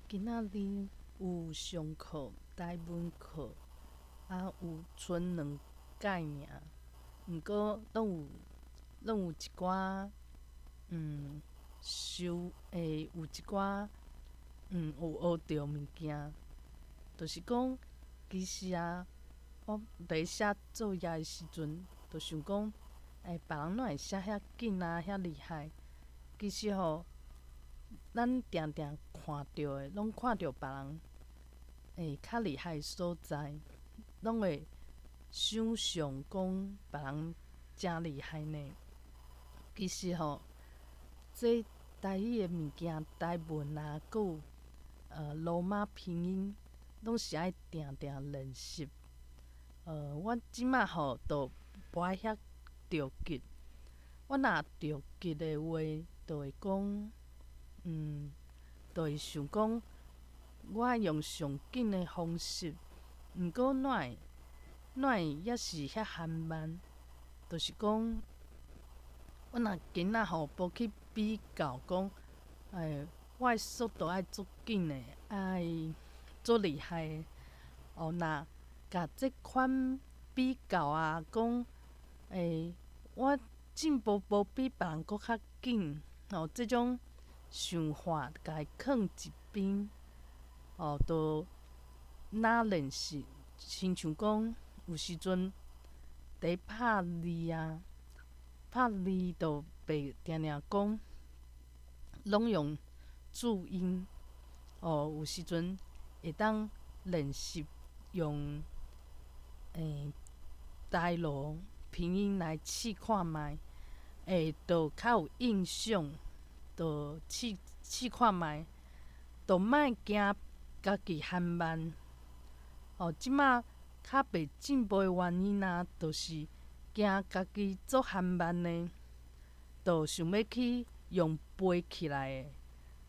今仔日有上课台文课，有剩2届尔，毋过拢有一寡有一寡有学着物件，就是讲其实我伫写作业的时阵，就想讲，别人哪会写遐紧遐厉害？其实咱定定看到的，拢看到别人较厉害的所在，拢会想象讲别人真厉害呢。其实这台语的物件，台文佮有罗马拼音，拢是爱定定练习。我即摆都无爱遐着急。我若着急的话，就会讲，就会想讲，我爱用上紧的方式。毋过哪会也是遐含慢？就是讲，我若今仔无去比较讲，我的速度爱足紧的，爱足厉害的。若甲即款比较讲，我进步无比别人搁较紧，即种想法家己囥一边，就哪练习，亲像讲有时阵伫拍字拍字就袂定定讲，拢用注音，有时阵会当练习用台罗拼音来试看觅，就较有印象，就试看觅，就莫惊家己含慢。即摆较袂进步的原因就是惊家己足含慢的，就想要去用背起来的，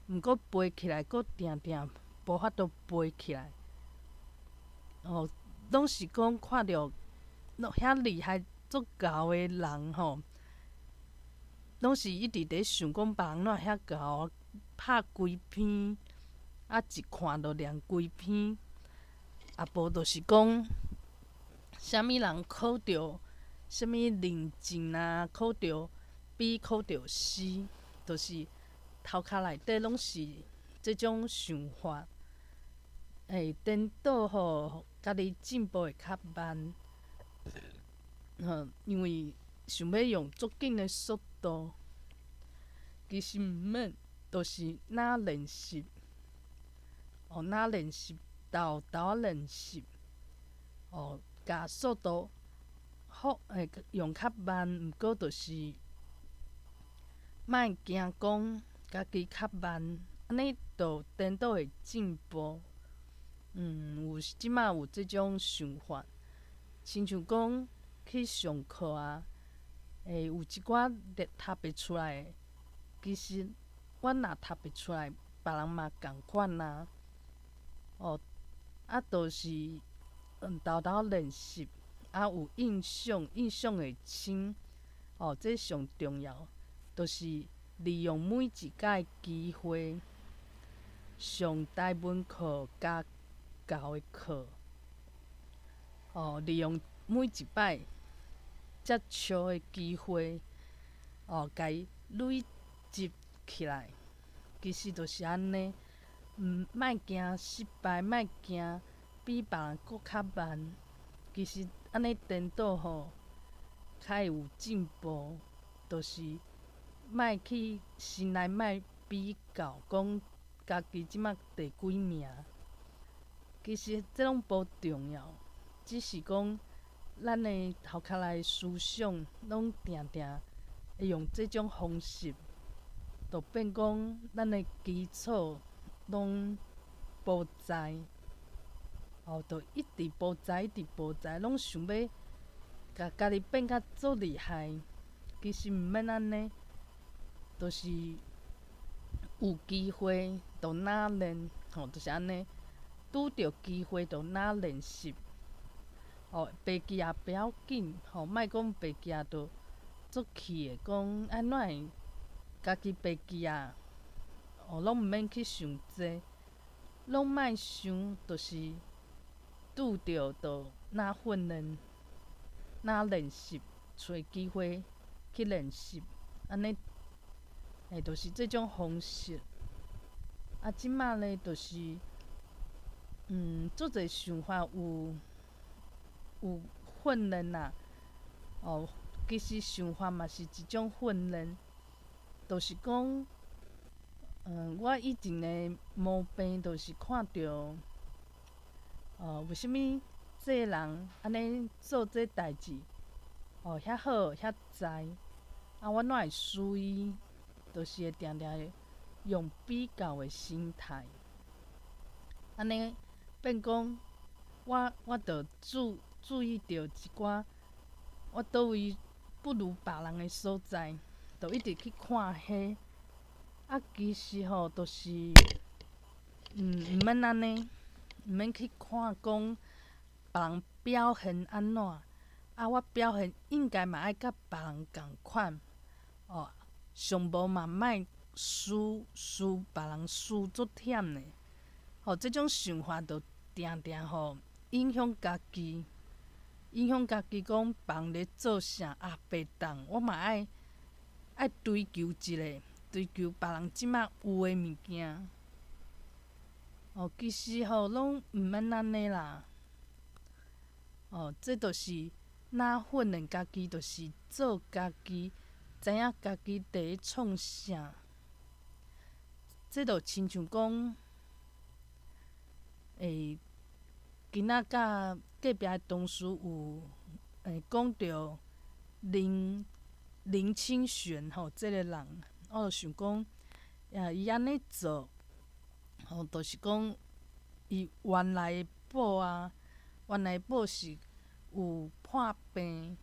毋过背起来阁定定无法度背起来。拢是讲看着遐厉害足厚的人拢是一直伫想讲别人哪会遐厚，拍规篇，一看就念规篇。无就是讲，啥物人考着啥物认证考着 B 考着 C， 就是头壳内底拢是即种想法，颠倒家己进步会较慢。因为想要用足紧的速度，其实毋免，就是哪练习，哪练习，豆豆仔练习，甲速度用较慢，毋过就是莫惊讲家己较慢，安尼就颠倒会进步。即摆有即种想法，亲像讲去上课有一寡读袂出来的，其实我若读袂出来，别人嘛共款就是豆豆练习，有印象，印象会深，这上重要。就是利用每一届的机会，上台文课甲厚的课，利用每一摆接触的机会，家己累积起来。其实就是安尼，莫惊失败，莫惊比别人搁较慢。其实安尼颠倒较会有进步。就是莫去心内莫比较，讲家己即摆第几名。其实这拢无重要，只是讲咱的头壳内思想拢定定会用这种方式，就变讲咱的基础拢无在，就一直无在，一直无在，拢想要甲家己变甲足厉害。其实毋免安尼，就是有机会就哪练，就是安尼。拄着机会就哪练习，白记不要紧，莫讲白记就足气的，讲哪会家己白记拢毋免去想这，拢莫想，就是拄着就若训练，若练习，找机会去练习，安尼，就是即种方式。啊，即摆咧，就是足侪想法有训练啦。其实想法嘛是一种训练，就是讲，我以前的毛病，就是看着，为虾米这个人安尼做这代志，遐好遐知，我哪会输伊？就是会定定用比较的心态，安尼变讲，我着注意着一寡我倒位不如别人的所在，着一直去看迄。其实就是，毋免安尼，毋免去看讲别人表现安怎，我表现应该嘛爱甲别人共款，上无嘛莫输别人输足忝的。即种想法着定定影响家己，讲别人咧做啥袂当，我嘛爱追求追求别人即摆有诶物件。其实拢毋免安尼啦。这就是若训练家己，就是做家己，知影家己伫咧创啥。这就亲像讲，今仔甲隔壁的同事有讲着林清玄即个人，我就想讲，伊安尼做，就是讲伊原来的某是有破病，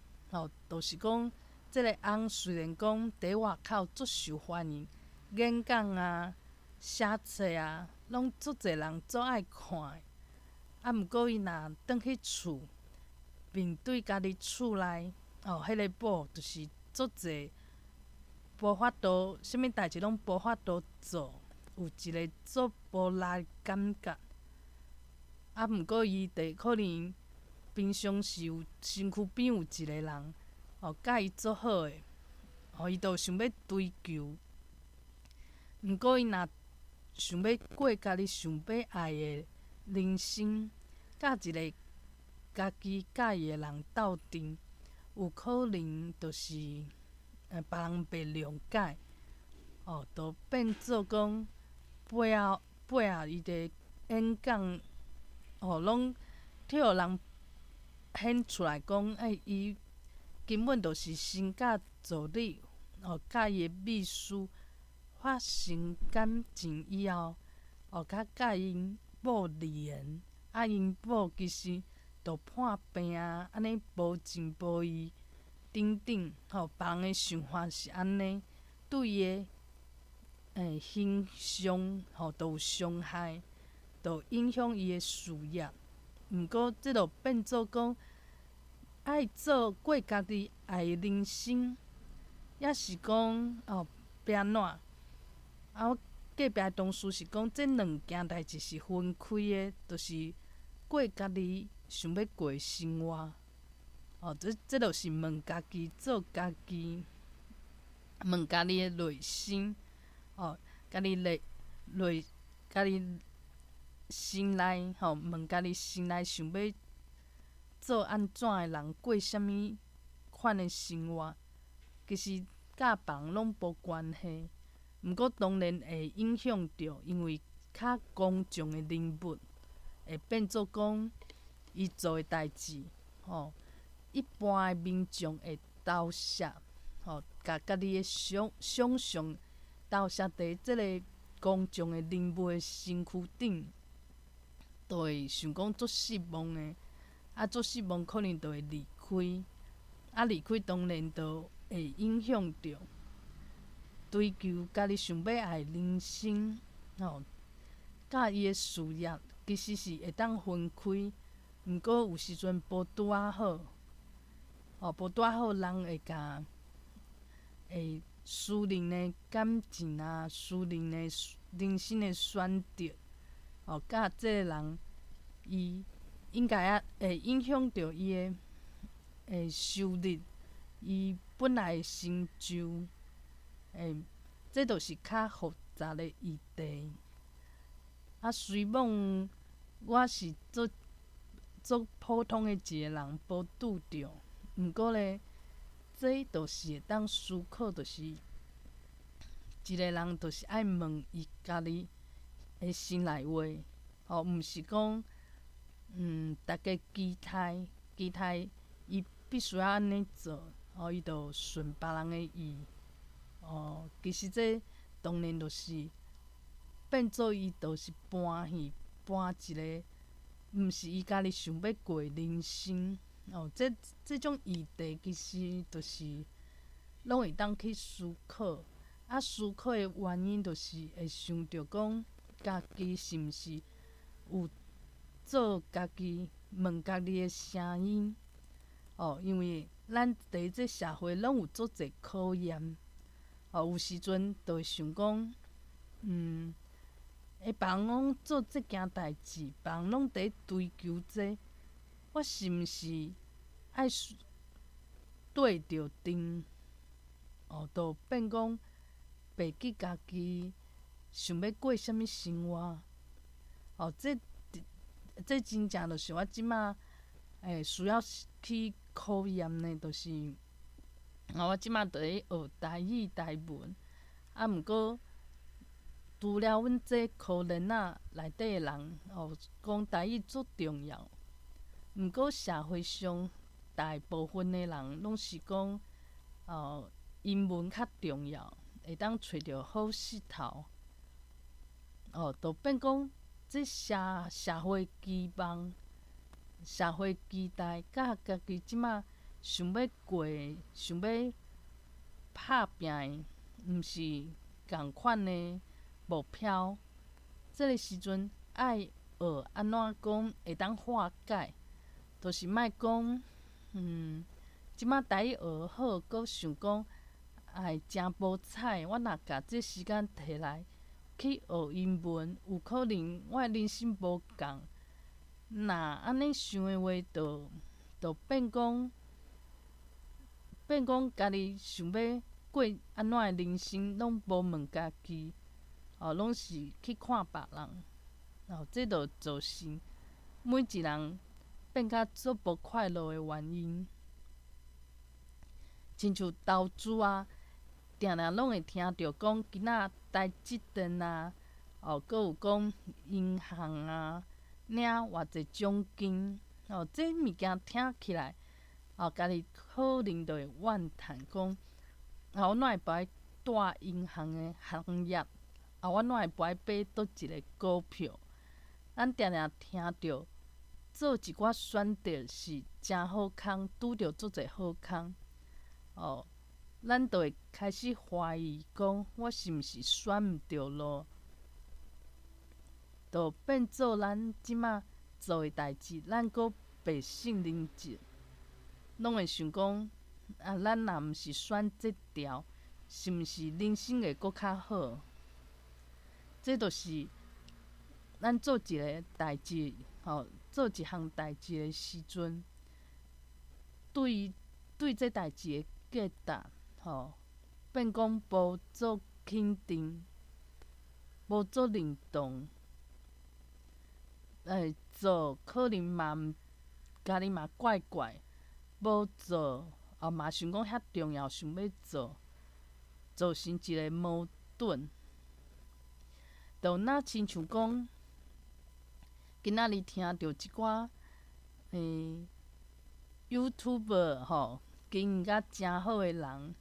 就是讲，即个翁虽然讲伫外口足受欢迎，演讲啊、写册啊，拢足侪人足爱看的。毋过伊若转去厝，面对家己厝内，迄个某就是足侪无法度，啥物代志拢无法度做，有一个足无力的感觉。毋过伊伫可能平常时有身躯边有一个人，甲伊足好诶，伊就想要追求。毋过伊若想要过家己想要爱诶人生，甲一个家己介意诶人斗阵，有可能就是别人袂谅解，就变做讲背后伊的演讲，拢替互人显出来讲，伊根本就是身价助理，甲伊的秘书发生感情以后，甲因某离缘，因某其实就破病啊，安尼无情无义，等等，别人的想法是安尼，对伊的形象就有伤害，就影响伊的事业。毋过这就变做讲，爱过家己爱的人生，抑是讲要安怎？我隔壁同事是讲，这两件代志是分开的，就是过家己想要过的生活。这就是问家己，做家己，问家己的内心，家己家己心内，问家己心内想要做安怎的人，过啥物款的生活，其实甲别人拢无关系。毋过当然会影响着，因为较公众的人物，会变做讲伊做的代志，一般的民众会投射，甲家己的想象投射伫即个公众的人物的身躯顶，就会想讲足失望的。足失望，可能就会离开。离开当然就会影响着追求家己想要爱的人生，甲伊的事业其实是会当分开。毋过有时阵无拄仔好，无拄仔好，人会甲私人的感情啊、私人的人生的选择，甲即个人伊应该会影响着伊的收入，伊本来的成就，这著是较复杂的议题。虽望我是做普通的一个人，无拄着，毋过咧，这著是会当思考，就是一个人就是爱问伊家己的心内话，毋是讲大家期待伊必须要安尼做，伊著顺别人的意。其实这当然就是变做伊就是搬戏，搬一个毋是伊家己想要过的人生。这种议题其实就是拢会当去思考。思考的原因就是会想着讲，家己是毋是有做家己问家己的声音。因为咱伫这社会拢有足侪考验。有时阵就会想讲，别人拢做即件代志，别人拢伫追求这，我是毋是爱对着阵？就变讲袂记家己想要过啥物生活。这真正就是我即马需要去考验的，就是我即马伫咧学台语、台文，毋过除了阮这科连仔内底的人，讲台语足重要。毋过社会上大部分的人拢是讲，英文较重要，会当找着好势头。就变讲这社会期望、社会期待，甲家己即马想要过、想要拍拼的，毋是共款的目标。这个时阵爱学安怎讲会当化解，就是莫讲，即马台语学好，阁想讲，真无彩，我若甲这时间摕来去学英文，有可能我的人生无共。若安尼想的话，就变讲家己想要过安怎的人生，拢无问家己，拢是去看别人。这就造成每一人变甲足无快乐的原因。亲像投资定定拢会听着讲今仔台积电阁有讲银行领偌济奖金。这物件听起来，家己可能就会怨叹讲，我哪会不爱带银行的行业？我哪会不爱买倒一个股票？咱定定听着做一寡选择是真好康，拄着足侪好康。咱就会开始怀疑讲，我是毋是选毋着路？就变做咱即马做的代志，咱阁袂胜人一，拢会想讲，咱若毋是选这条，是毋是人生会阁较好？这就是咱做一个代志，做一项代志的时阵，对这代志的价值，变讲无做肯定，无做认同。做可能家己嘛怪怪，无做嘛想讲遐重要，想要做，造成一个矛盾。就若亲像讲，今仔日听着一寡YouTuber 经营甲真好的人，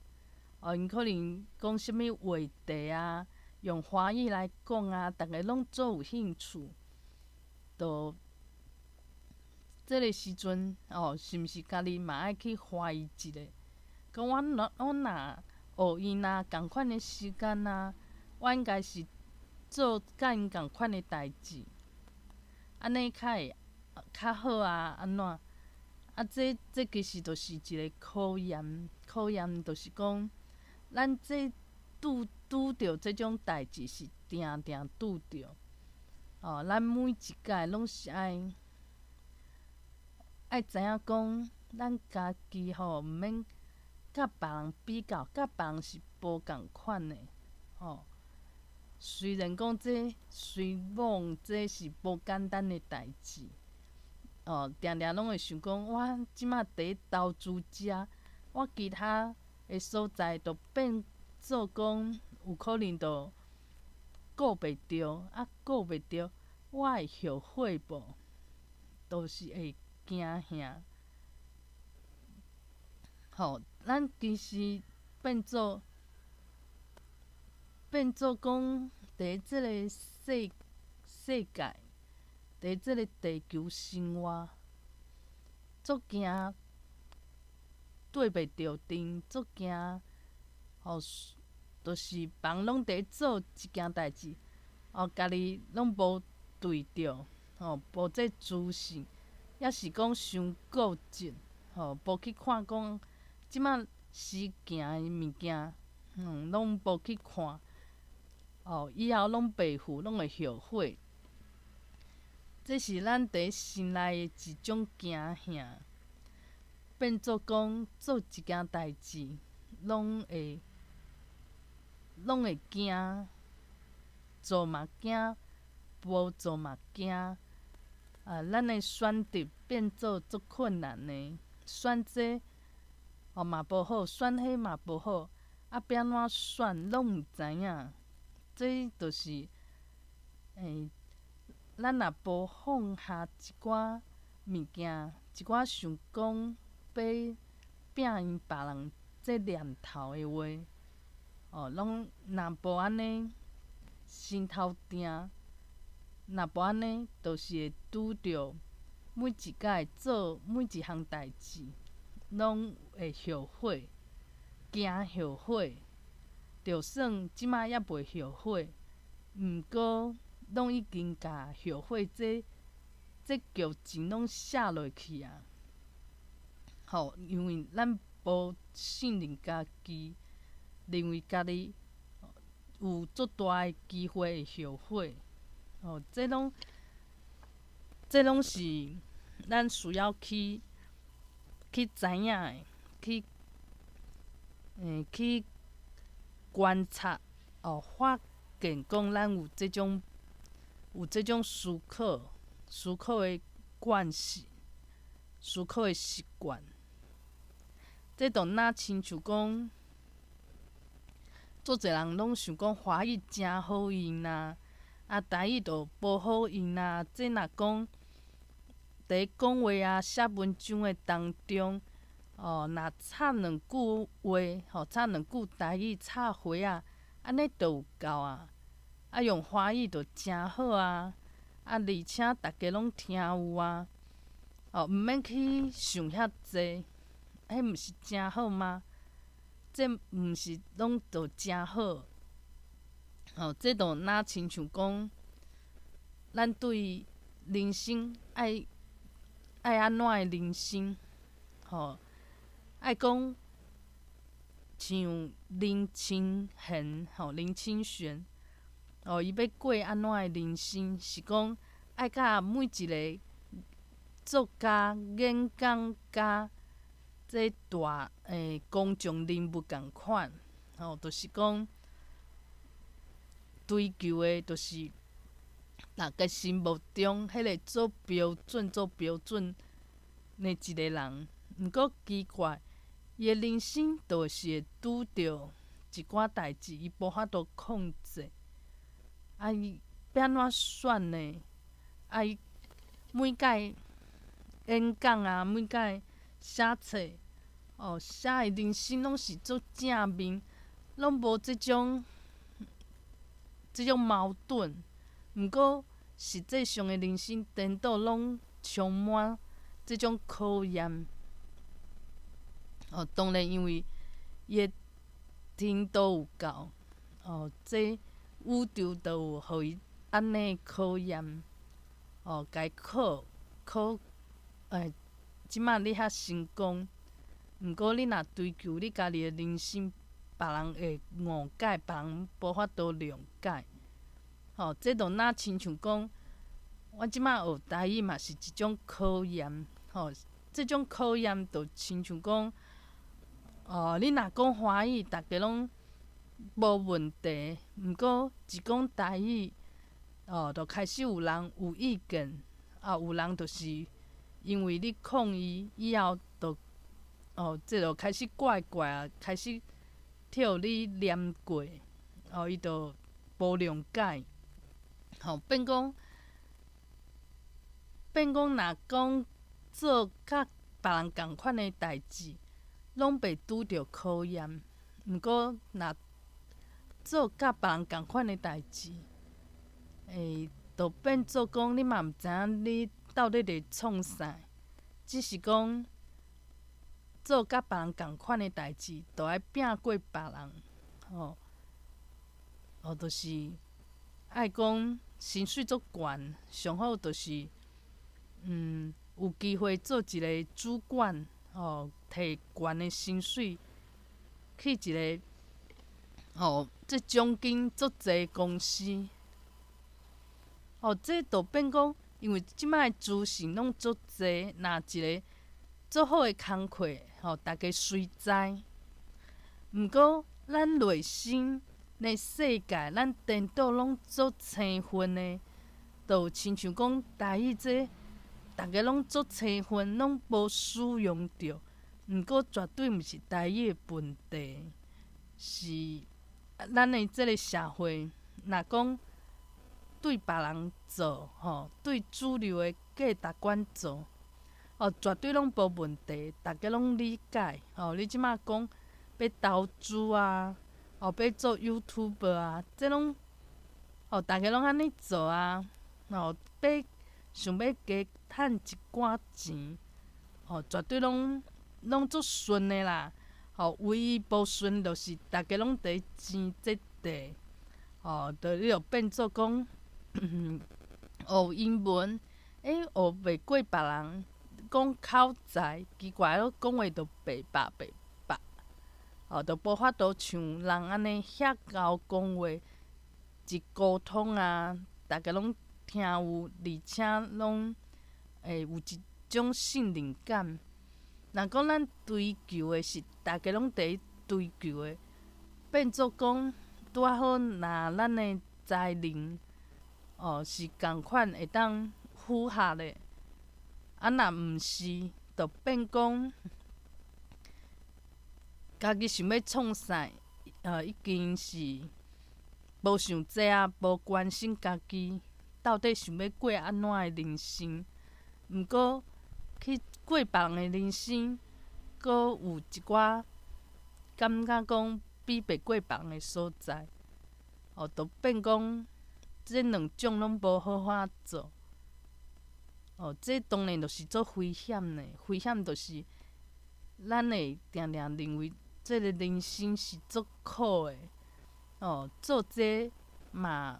因可能讲啥物话题用华语来讲逐个拢足有兴趣。就这个时阵，是毋是家己嘛爱去怀疑一下？讲我若学因共款的时间我应该是做甲因共款的代志，安尼较会较好安怎？这其实就是一个考验。考验就是讲，咱这拄着这种代志是定定拄着。咱每一届拢是爱知影讲，咱家己毋免甲别人比较，甲别人是无共款的。虽然讲随某这是无简单的代志，定定拢会想讲，我即马伫咧投资遮，我其他的所在都变做讲有可能都顾袂着，顾袂着，我会后悔无？都是会惊遐。咱其实变做讲，伫即个世界，伫即个地球生活，足惊对袂着阵，足惊就是别人拢伫咧做一件代志，家己拢无对着，无这自信，抑是讲伤固执，无去看讲即马时行的物件，拢无去看，以后拢袂赴，拢会后悔。这是咱伫心内的一种惊吓，变做讲做一件代志，拢会惊，做嘛惊，无做嘛惊。咱的选择变做足困难的，选这嘛无好，选迄嘛无好，要安怎选拢毋知影。这就是咱若无放下一寡物件，一寡想讲要拼赢别人这念头的话，拢若无安尼心头定，若无安尼，就是会拄着每一届做每一项代志，拢会后悔，惊后悔。就算即马还袂后悔，毋过拢已经甲后悔这剧情拢写落去啊。因为咱无信任家己，认为家己有足大的机会会后悔。这拢是咱需要去知影的，去观察，发现讲咱有这种思考的惯势，思考的习惯。这就若亲像讲，足侪人拢想讲华语真好用啦，台语就无好用啦。这若讲伫讲话写文章的当中，若插两句话，插两句台语插花安尼就有够啊。用华语就真好啊，而且大家拢听有啊。毋免去想遐济，迄毋是真好吗？这毋是拢就真好？这就若亲像讲，咱对人生爱安怎的人生？爱讲像林清玄，林清玄，伊要过安怎的人生？是讲爱甲每一个作家、演讲家，这大公众人物共款，就是讲追求的，就是大家心目中迄个做标准的一个人。毋过奇怪，伊的人生就是会拄着一寡代志，伊无法度控制。伊要安怎选呢？伊每届演讲每届写册，写的人生拢是足正面，拢无即种矛盾。毋过实际上的人生颠倒拢充满即种考验。当然，因为伊的天都有够，这宇宙都有互伊安尼的考验，该考，即马你较成功，毋过你若追求你家己的人生，别人会误解，别人无法度谅解。这就若亲像讲，我即摆学台语嘛是一种考验，即种考验就亲像讲，你若讲华语，逐个拢无问题，毋过一讲台语，就开始有人有意见，有人就是因为你抗议以后，这就开始怪怪啊，开始替你念过，伊就无谅解，变讲若讲做甲别人共款的代志，拢袂拄着考验。毋过若做甲别人共款的代志，就变做讲你嘛毋知影你到底伫创啥，只是讲做甲别人共款的代志，就爱拼过别人，就是爱讲薪水足悬，上好就是有机会做一个主管，摕悬的薪水去一个这奖金足侪公司，这就变讲，因为即摆资讯拢足侪，若一个足好的工课，大家随知。毋过咱内心的世界，咱颠倒拢足青分的，就亲像讲台语这，大家拢足青分，拢无使用着。毋过绝对毋是台语的问题，是咱的即个社会，若讲对别人做，对主流的价值观做，绝对拢无问题，大家拢理解。你即摆讲要投资啊，要做 YouTube 啊，这拢大家拢安尼做啊，想要加趁一寡钱，绝对拢足顺的啦。唯一无顺就是大家拢伫钱这块，你就变做讲学英文，学袂过别人，讲口才奇怪咯，讲话就白白，就无法度像人安尼遐贤讲话，一沟通啊，大家拢听有，而且拢会有一种信任感。若讲咱追求的是大家拢伫追求的，变做讲拄仔好，若咱的才能是共款会当符合的，若毋是，就变讲家己想要创啥，已经是无想这啊，无关心家己到底想要过安怎的人生。毋过去过别人的人生，阁有一寡感觉讲比袂过别人的所在，就变讲这两种拢无好法做。这当然就是做危险的，危险就是咱会定定认为这个人生是足苦的，做这嘛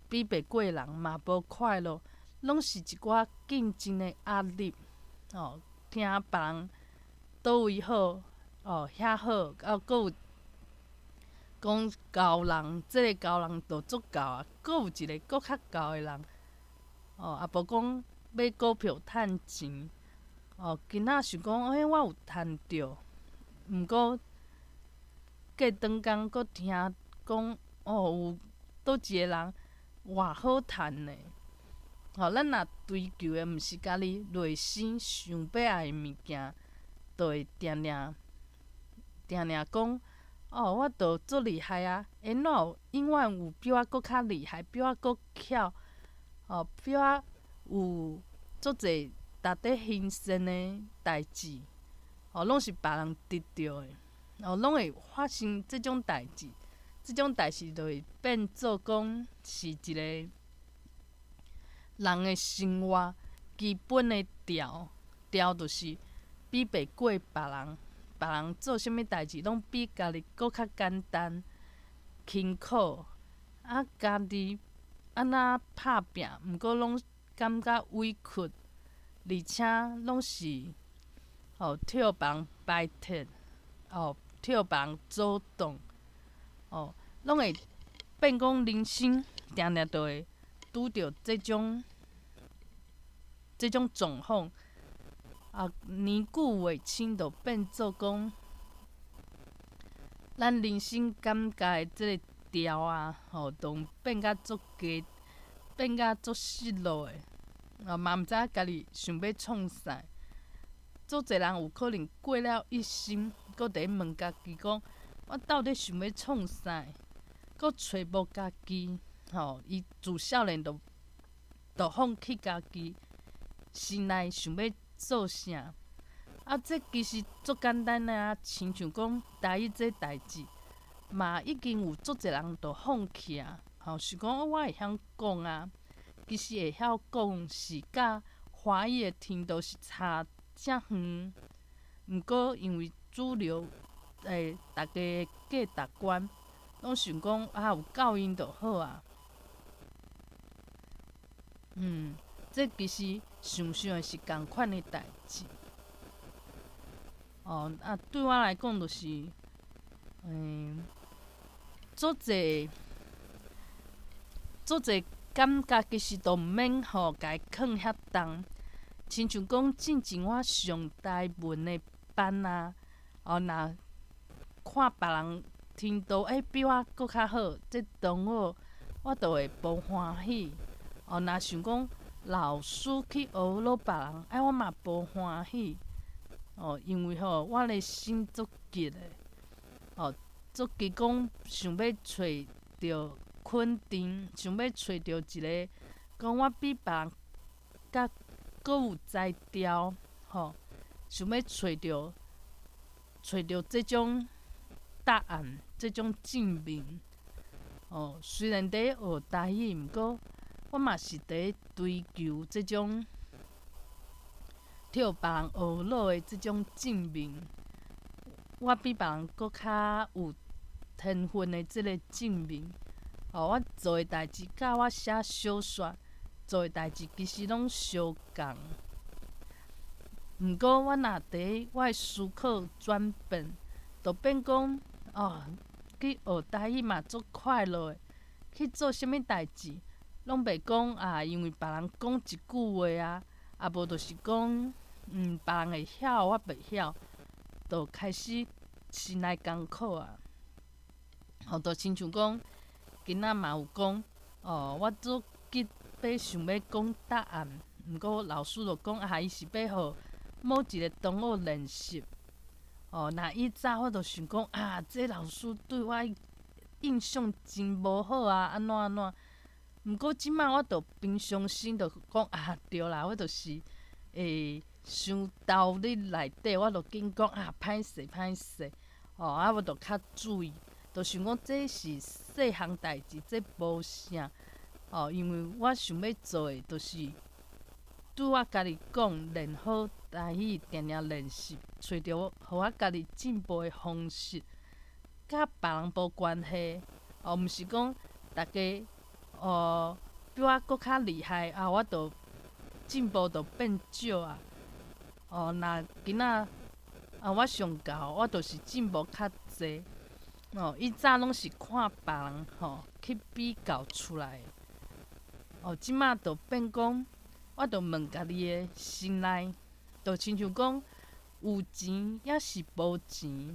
比袂过人，嘛无快乐，拢是一寡竞争的压力。听别人倒位好，遐好，阁有讲交人，这个交人就足够啊，阁有一个阁较交的人，也无讲买股票趁钱，今仔想讲，我有趁着，毋过过转工阁听讲，有倒一个人偌好趁呢。咱若追求的毋是家己内心想要爱的物件，就会定定讲，我着足厉害啊！哪有永远有比我搁较厉害，比我搁巧，比我有足侪值得欣赏的代志，拢是别人得到的，拢会发生即种代志。即种代志就会变做讲是一个人的生活基本的调，就是比袂过别人。别人做啥物代志，拢比家己搁较简单、轻苦。家己安那拍拼，毋过拢感觉委屈，而且拢是替别人摆脱，替别人主动，拢会变讲人生定定就会拄着即种即种状况，年久月深，就变做讲，咱人生感觉的即个调都变甲足低，变甲足失落的，嘛毋知影家己想要创啥。足侪人有可能过了一生，搁伫咧问家己讲，我到底想要创啥？搁找无家己，伊自少年就放弃家己，心内想要做啥？这其实足简单亲像讲台语这代志，嘛已经有足侪人都放弃是讲我会晓讲其实会晓讲是甲华语的程度是差遮远。毋过因为主流大家的价值观，拢想讲有教因就好这其实想想的是共款的代志。对我来讲，就是足侪感觉其实都毋免家己囥遐重。亲像讲进前我上台文的班若看别人程度比我搁较好，即同学我就会无欢喜。若想讲老师去学落别人，我嘛无欢喜。因为我的心足急的，足急讲想要找着肯定，想要找着一个讲我比别人较搁有才调，想要找着即种答案，即种证明。虽然伫学台语，毋过我嘛是伫追求即种替别人学落的即种证明。我比别人搁较有天分的即个证明。我做的代志甲我写小说做的代志其实拢相共。毋过我若伫我的思考转变，就变讲去学台语嘛足快乐的。去做啥物代志，拢袂讲因为别人讲一句话无就是讲别人会晓我袂晓，就开始心内艰苦就亲像讲，今仔嘛有讲我足急要想要讲答案，毋过老师就讲伊是要互某一个同学练习。若以早我就想讲这老师对我印象真无好安怎。毋过即摆我就平常心，就讲对啦，我就是会伤投入内底，我就紧讲歹势歹势。我就较注意，就想讲这是细项代志，这无啥。因为我想要做的，就是拄我家己讲练好台语，定定练习，找着互我家己进步的方式，甲别人无关系。毋是讲大家比我搁较厉害我就进步就变少若今仔我上高，我就是进步较济。以早拢是看别人去比较出来的。即摆就变讲，我就问家己的心内，就亲像讲有钱抑是无钱。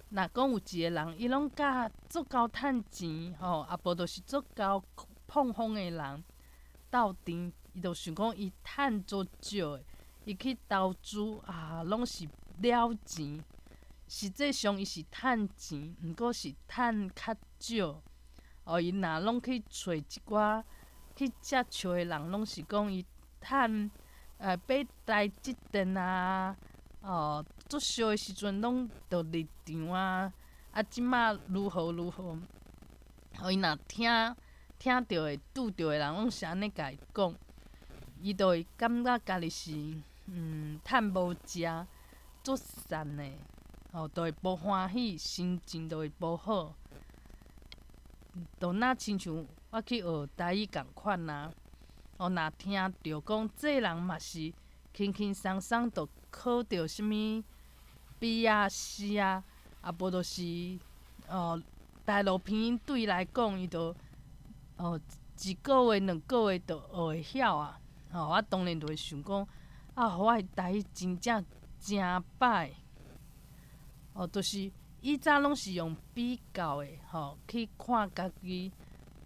若讲有一个人，伊拢甲足够趁钱无就是足够碰风的人斗阵，伊就想讲伊趁足少的，伊去投资拢是了钱。实际上伊是趁钱，毋过是趁较少。伊若拢去找一寡去接触的人，拢是讲伊趁买台积电足俗的时阵，拢着入场即摆如何如何。伊若听着的拄着的人，拢是安尼甲伊讲，伊就会感觉家己是趁无食，足瘦的，就会无欢喜，心情就会无好。就亲像我去学台语共款若听着讲这人嘛是轻轻松松就考着啥物 B、C无就是大路鼻对来讲，伊就一个月、2个月就学会晓我当然就会想讲，互我的台语真正真歹。就是以前拢是用比较的，去看家己，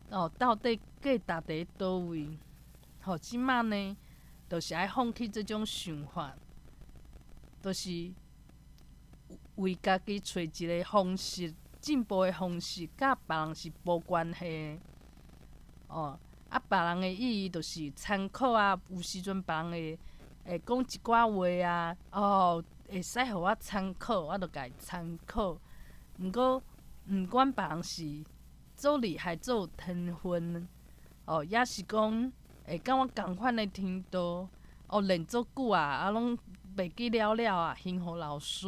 到底价值伫倒位。即摆呢，就是爱放弃即种想法，就是为家己找一个方式，进步的方式，甲别人是无关系的。别人的意义就是参考啊，有时阵别人会讲一寡话啊，会使互我参考，我就家己参考。毋过，毋管别人是做厉害、做有天分，也是讲会甲我共款的程度，练足久拢袂记了了还互老师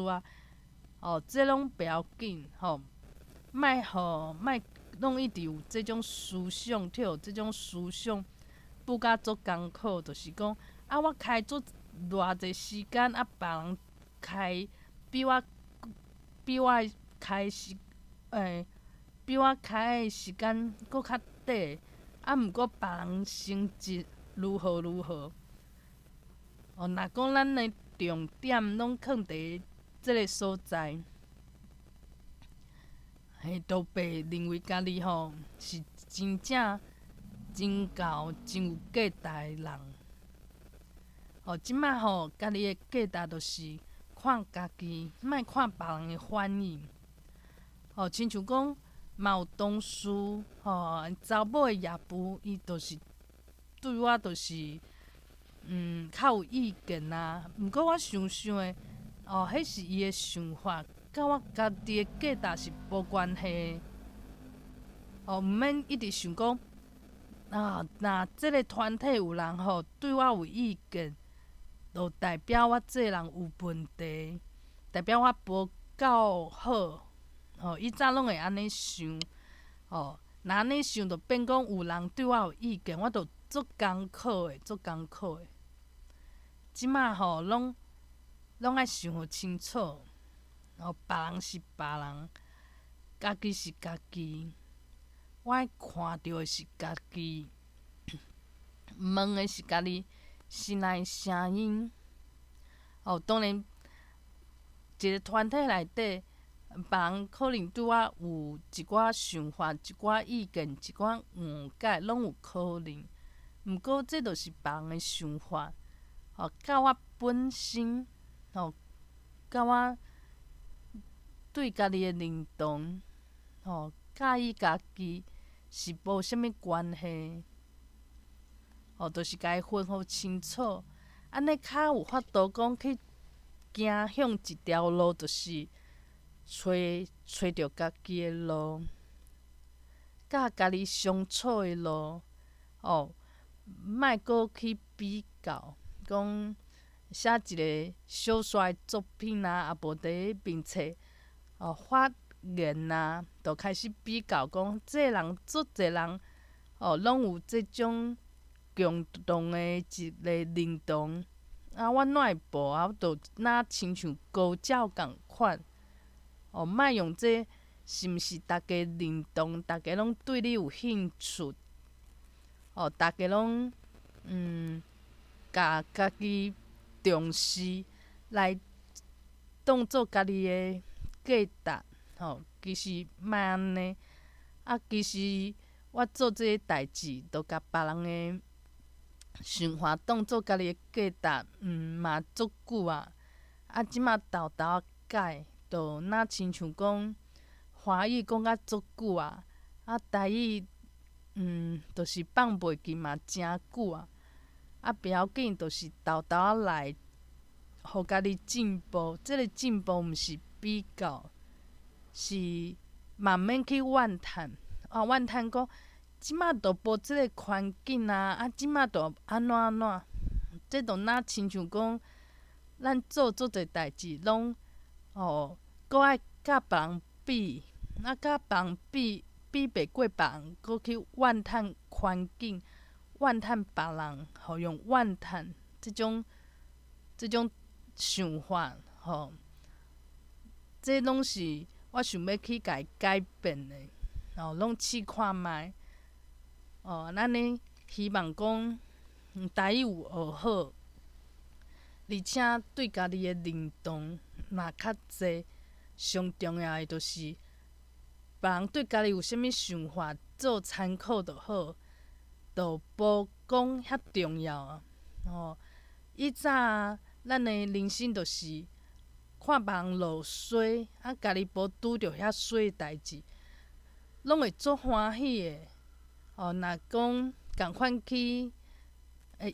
这拢袂要紧，莫拢一直有即种思想，替互即种思想补甲足艰苦，就是讲我开足偌济时间，别人开比我开比我开的时间搁较短，毋过别人成绩如何如何。若讲咱的重点拢放伫即个所在，都袂认为家己是真正真厚、真有价值的人。即摆家己的价值就是看家己，莫看别人的反应。亲像讲，嘛有同事查某的业夫，伊就是对我就是较有意见毋过我想想的，迄是伊的想法，甲我家己的价值是无关系的。毋免一直想讲若即个团体有人对我有意见，就代表我这个人有问题，代表我无够好。以前拢会安尼想，若安尼想，就变讲有人对我有意见，我就足艰苦的，足艰苦的。即摆拢爱想互清楚，别人是别人，家己是家己，我爱看到的是家己，问的是家己心内的声音。当然，一个团体内底，别人可能对我有一寡想法、一寡意见、一寡误解，拢有可能。毋过，这就是别人的想法，甲我本身，甲我对家己的认同，介意家己是无啥物关系。就是家己分互清楚，安尼较有法度讲去行向一条路，就是找着家己的路，甲家己相处的路。莫搁去比较，讲写一个小煞的作品也无伫咧面册发言就开始比较，讲这个人足侪人拢有即种共同的一个认同，我哪会无我就若亲像高照共款。莫用这是毋是大家认同，大家拢对你有兴趣，大家拢甲家己重视来当做家己的价值。其实莫安尼，其实我做这个代志，就甲别人的想法当做家己的价值，嘛足久即马豆豆改，就若亲像讲华语讲甲足久台语就是放袂记嘛诚久不要紧，就是豆豆来，互家己进步。即个进步毋是比较，是嘛免去怨叹。怨叹讲即马就无即个环境即马就安怎安怎。这就若亲像讲，咱做足侪代志，拢搁爱甲别人比，甲别人比袂过别人，搁去怨叹环境，怨叹别人，用怨叹即种想法，这拢是我想要去家己改变的，拢试看觅。咱呢希望讲，台语有学好，而且对家己的认同嘛较济。上重要的就是别人对家己有啥物想法，做参考就好，就无讲遐重要啊。以早咱的人生就是看别人落水，家己无拄着遐水的代志，拢会足欢喜的。若讲共款去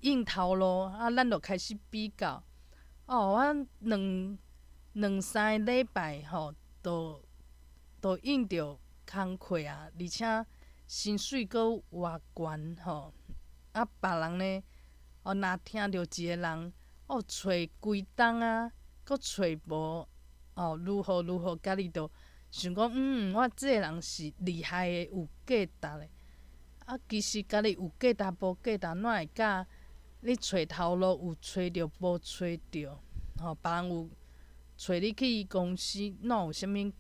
应头路，咱就开始比较。我两三个礼拜就应着工课啊，而且薪水阁偌悬别人呢，若听着一个人找规冬啊，阁找无如何，家己就想讲，我即个人是厉害的，有价值的。其实家己有价值无价值，哪会甲你找头路有找着无找着？别人有找你去伊公司，哪有啥物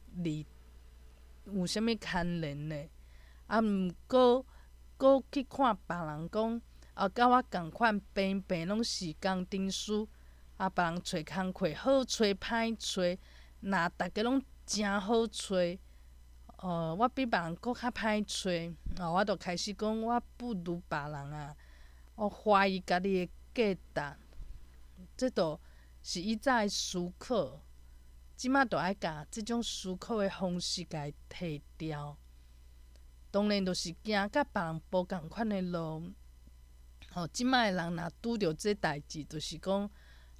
有啥物牵连呢？毋过阁去看别人讲，甲我共款平拢是工程师，别人找工课好找歹找，若大家拢诚好找，我比别人阁较歹找，我就开始讲我不如别人啊，我怀疑家己的价值，这就是以早的思考。即摆就爱甲即种思考的方式甲伊摕掉。当然，就是行甲别人无共款的路。即摆的人若拄着即代志，就是讲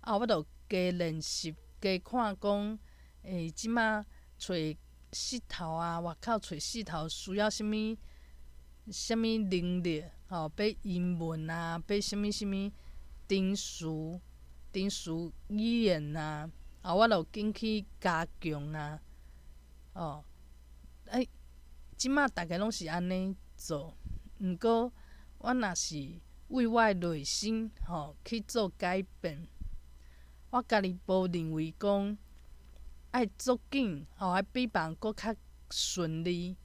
我着加练习，加看讲，即摆找势头啊，外口找势头需要啥物能力？要英文啊，要啥物程序语言啊，我着紧去加强啊。即摆大家拢是安尼做，毋过我若是为我的内心去做改变，我家己无认为讲爱足紧，爱比别人搁较顺利，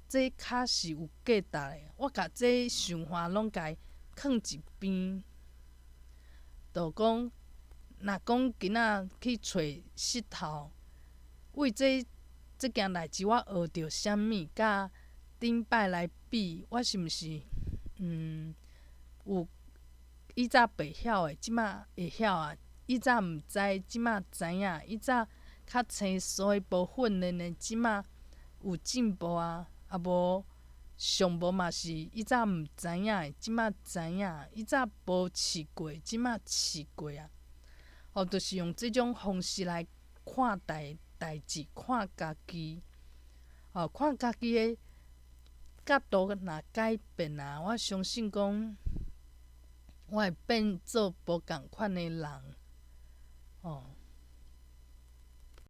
这较是有价值的。我甲这想法拢甲伊囥一边，就讲若讲今仔去找势头，为这件代志我学着啥物，甲顶摆来比，我是毋是有以早袂晓的，即摆会晓啊；以早毋知，即摆知影；以早较生疏的部分呢，即摆有进步啊。无上无嘛是以早毋知影的，即摆知影；以早无试过，即摆试过啊。就是用即种方式来看待代志，看家己。看家己的角度若改变啊，我相信讲我会变做无共款的人。